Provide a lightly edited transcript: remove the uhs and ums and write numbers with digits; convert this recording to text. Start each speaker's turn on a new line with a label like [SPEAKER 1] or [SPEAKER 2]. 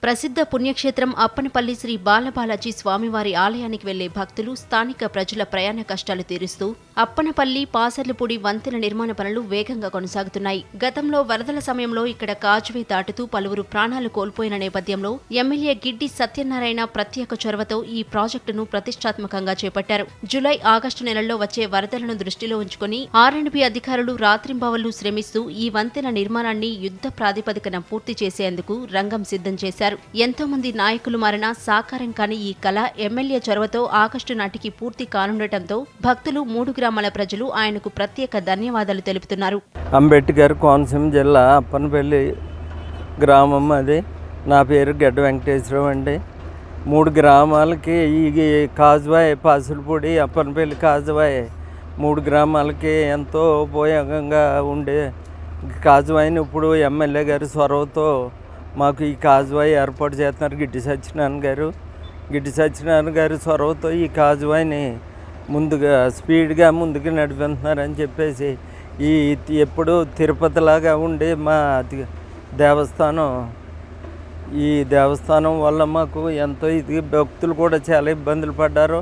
[SPEAKER 1] ప్రసిద్ధ పుణ్యక్షేత్రం అప్పనపల్లి శ్రీ బాలబాలాజీ స్వామివారి ఆలయానికి వెళ్లే భక్తులు, స్థానిక ప్రజల ప్రయాణ కష్టాలు తీరుస్తూ అప్పనపల్లి పాసర్లపూడి వంతెన నిర్మాణ పనులు వేగంగా కొనసాగుతున్నాయి. గతంలో వరదల సమయంలో ఇక్కడ కాజ్వే దాటుతూ పలువురు ప్రాణాలు కోల్పోయిన నేపథ్యంలో ఎమ్మెల్యే గిడ్డి సత్యనారాయణ ప్రత్యేక చొరవతో ఈ ప్రాజెక్టును ప్రతిష్టాత్మకంగా చేపట్టారు. జూలై, ఆగస్టు నెలల్లో వచ్చే వరదలను దృష్టిలో ఉంచుకుని ఆర్ఎండ్బీ అధికారులు రాత్రింబవళ్లు శ్రమిస్తూ ఈ వంతెన నిర్మాణాన్ని యుద్ధ ప్రాతిపదికన పూర్తి చేసేందుకు రంగం సిద్ధం చేశారు. ఎంతో మంది నాయకులు మారినా సాకారం కాని ఈ కళ ఎమ్మెల్యే చొరవతో ఆగస్టు నాటికి పూర్తి కానుండటంతో భక్తులు, 3 గ్రామాల ప్రజలు ఆయనకు ప్రత్యేక ధన్యవాదాలు తెలుపుతున్నారు.
[SPEAKER 2] అంబేద్కర్ కోనసీమ జిల్లా అప్పనపల్లి గ్రామం అది. నా పేరు గడ్డ వెంకటేశ్వరరావు అండి. 3 గ్రామాలకి ఈ కాజ్వాయ్, పాసులపూడి, అప్పనపల్లి కాజ్వాయ్ 3 గ్రామాలకి ఎంతో ఉపయోగంగా ఉండే కాజ్వాయ్ని ఇప్పుడు ఎమ్మెల్యే గారి చొరవతో మాకు ఈ కాజ్వాయ్ ఏర్పాటు చేస్తున్నారు. గిడ్డి సత్యనారాయణ గారి చొరవతో ఈ కాజ్వాయ్ని ముందుగా స్పీడ్గా ముందుకు నడిపిస్తున్నారని చెప్పేసి ఈ ఎప్పుడు తిరుపతిలాగా ఉండే మా దేవస్థానం, ఈ దేవస్థానం వల్ల మాకు ఎంతో భక్తులు కూడా చాలా ఇబ్బందులు పడ్డారు.